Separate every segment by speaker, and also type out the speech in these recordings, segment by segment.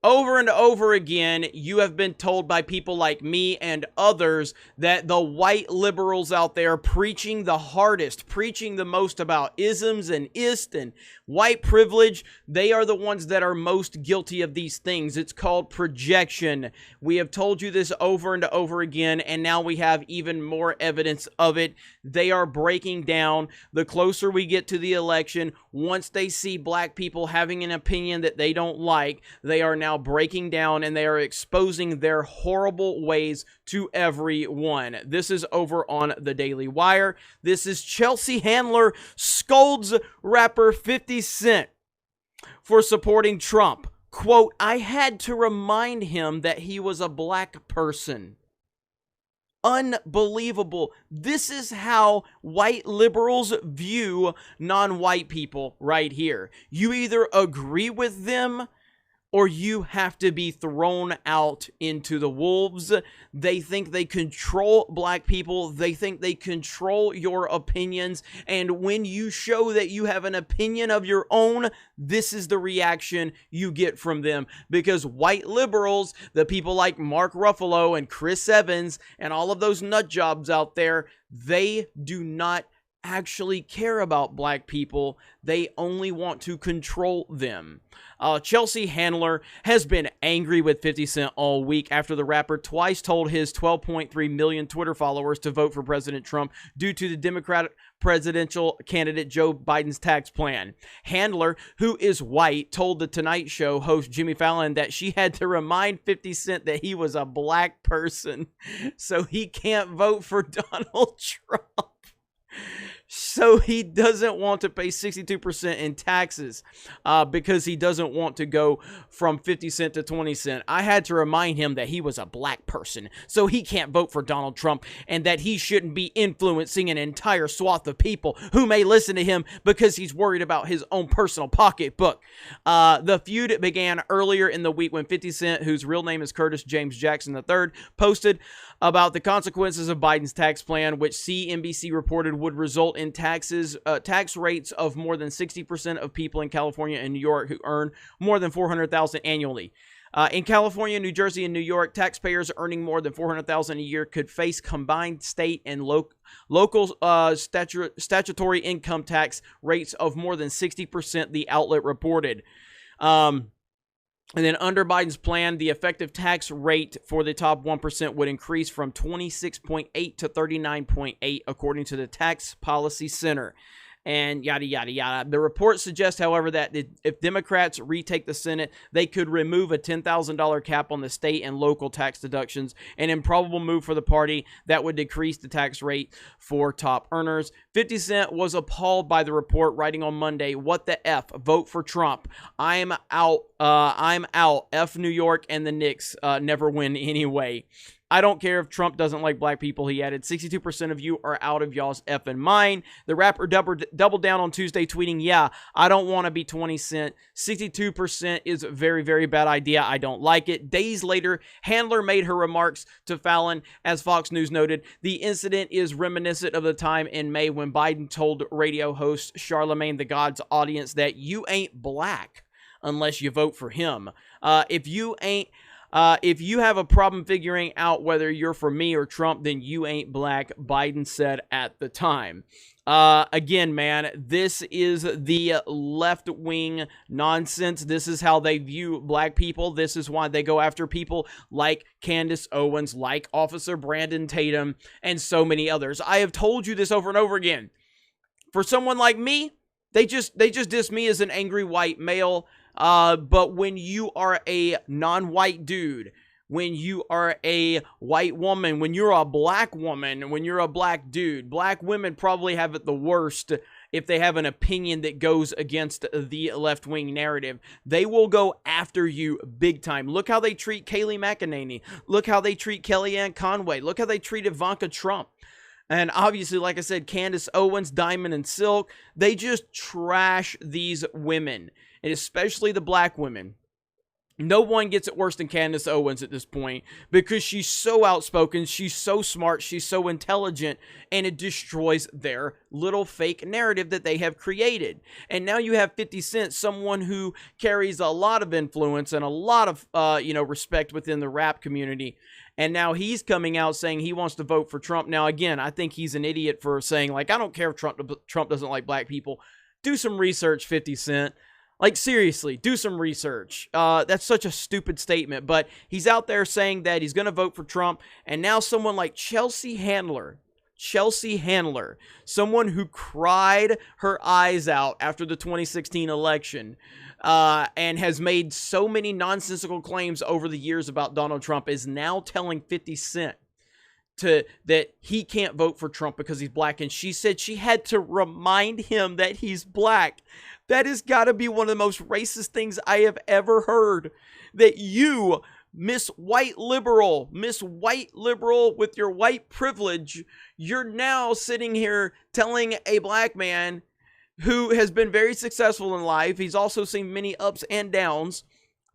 Speaker 1: Over and over again, you have been told by people like me and others that the white liberals out there preaching the hardest, preaching the most about isms and ist and white privilege, they are the ones that are most guilty of these things. It's called projection. We have told you this over and over again, and now we have even more evidence of it. They are breaking down. The closer we get to the election, once they see black people having an opinion that they don't like, they are now breaking down and they are exposing their horrible ways to everyone. This is over on the Daily Wire. This is Chelsea Handler scolds rapper 50 Cent for supporting Trump. Quote, "I had to remind him that he was a black person." Unbelievable. This is how white liberals view non-white people right here. You either agree with them or you have to be thrown out into the wolves. They think they control black people. They think they control your opinions. And when you show that you have an opinion of your own, this is the reaction you get from them. Because white liberals, the people like Mark Ruffalo and Chris Evans and all of those nut jobs out there, they do not actually care about black people. They only want to control them. Chelsea Handler has been angry with 50 Cent all week after the rapper twice told his 12.3 million Twitter followers to vote for President Trump due to the Democratic presidential candidate Joe Biden's tax plan. Handler, who is white, told the Tonight Show host Jimmy Fallon that she had to remind 50 Cent that he was a black person so he can't vote for Donald Trump. So he doesn't want to pay 62% in taxes because he doesn't want to go from 50 cent to 20 cent. I had to remind him that he was a black person, so he can't vote for Donald Trump and that he shouldn't be influencing an entire swath of people who may listen to him because he's worried about his own personal pocketbook. The feud began earlier in the week when 50 Cent, whose real name is Curtis James Jackson III, posted about the consequences of Biden's tax plan, which CNBC reported would result in tax rates of more than 60% of people in California and New York who earn more than $400,000 annually. In California, New Jersey, and New York, taxpayers earning more than $400,000 a year could face combined state and local statutory income tax rates of more than 60%, the outlet reported. And then under Biden's plan, the effective tax rate for the top 1% would increase from 26.8 to 39.8, according to the Tax Policy Center. And yada, yada, yada. The report suggests, however, that if Democrats retake the Senate, they could remove a $10,000 cap on the state and local tax deductions, an improbable move for the party that would decrease the tax rate for top earners. 50 Cent was appalled by the report, writing on Monday, "What the F? Vote for Trump. I'm out. F New York and the Knicks never win anyway. I don't care if Trump doesn't like black people," he added. 62% of you are out of y'all's effing mind. The rapper doubled down on Tuesday, tweeting, "Yeah, I don't want to be 20 Cent. 62% is a very, very bad idea. I don't like it." Days later, Handler made her remarks to Fallon. As Fox News noted, the incident is reminiscent of the time in May when Biden told radio host Charlemagne the God's audience that you ain't black unless you vote for him. If you have a problem figuring out whether you're for me or Trump, then you ain't black, Biden said at the time. Again, man, this is the left-wing nonsense. This is how they view black people. This is why they go after people like Candace Owens, like Officer Brandon Tatum, and so many others. I have told you this over and over again. For someone like me, they just diss me as an angry white male. But when you are a non-white dude, when you are a white woman, when you're a black woman, when you're a black dude, black women probably have it the worst if they have an opinion that goes against the left-wing narrative. They will go after you big time. Look how they treat Kayleigh McEnany. Look how they treat Kellyanne Conway. Look how they treat Ivanka Trump. And obviously, like I said, Candace Owens, Diamond and Silk, they just trash these women, and especially the black women. No one gets it worse than Candace Owens at this point because she's so outspoken, she's so smart, she's so intelligent, and it destroys their little fake narrative that they have created. And now you have 50 Cent, someone who carries a lot of influence and a lot of, respect within the rap community. And now he's coming out saying he wants to vote for Trump. Now, again, I think he's an idiot for saying, like, I don't care if Trump doesn't like black people. Do some research, 50 Cent. Like, seriously, do some research. That's such a stupid statement, but he's out there saying that he's going to vote for Trump, and now someone like Chelsea Handler, someone who cried her eyes out after the 2016 election, and has made so many nonsensical claims over the years about Donald Trump, is now telling 50 Cent that he can't vote for Trump because he's black, and she said she had to remind him that he's black. That has got to be one of the most racist things I have ever heard. That you, Miss White Liberal with your white privilege, you're now sitting here telling a black man who has been very successful in life, he's also seen many ups and downs,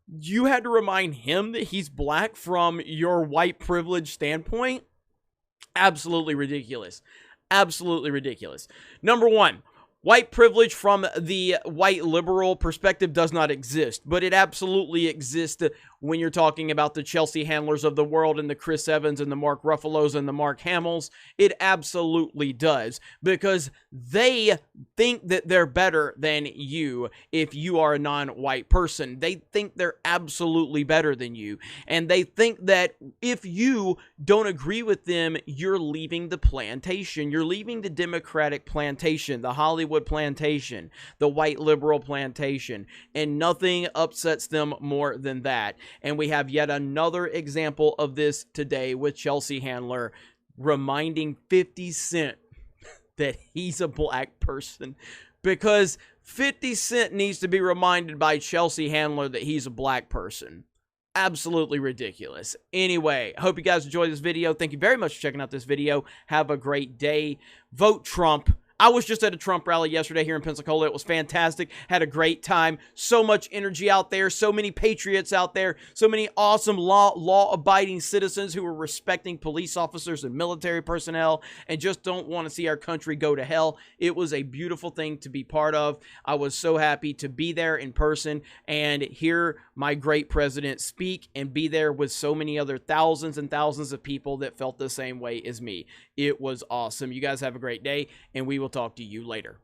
Speaker 1: you had to remind him that he's black from your white privilege standpoint? Absolutely ridiculous. Absolutely ridiculous. Number one, white privilege from the white liberal perspective does not exist, but it absolutely exists when you're talking about the Chelsea Handlers of the world and the Chris Evans and the Mark Ruffalos and the Mark Hamills. It absolutely does, because they think that they're better than you if you are a non-white person. They think they're absolutely better than you, and they think that if you don't agree with them, you're leaving the plantation. You're leaving the Democratic plantation, the Hollywood plantation, the white liberal plantation, and nothing upsets them more than that. And we have yet another example of this today with Chelsea Handler reminding 50 Cent that he's a black person, because 50 Cent needs to be reminded by Chelsea Handler that he's a black person. Absolutely ridiculous. Anyway, I hope you guys enjoyed this video. Thank you very much for checking out this video. Have a great day. Vote Trump. I was just at a Trump rally yesterday here in Pensacola. It was fantastic. Had a great time. So much energy out there. So many patriots out there. So many awesome law-abiding citizens who are respecting police officers and military personnel and just don't want to see our country go to hell. It was a beautiful thing to be part of. I was so happy to be there in person and hear my great president speak and be there with so many other thousands and thousands of people that felt the same way as me. It was awesome. You guys have a great day, and we will talk to you later.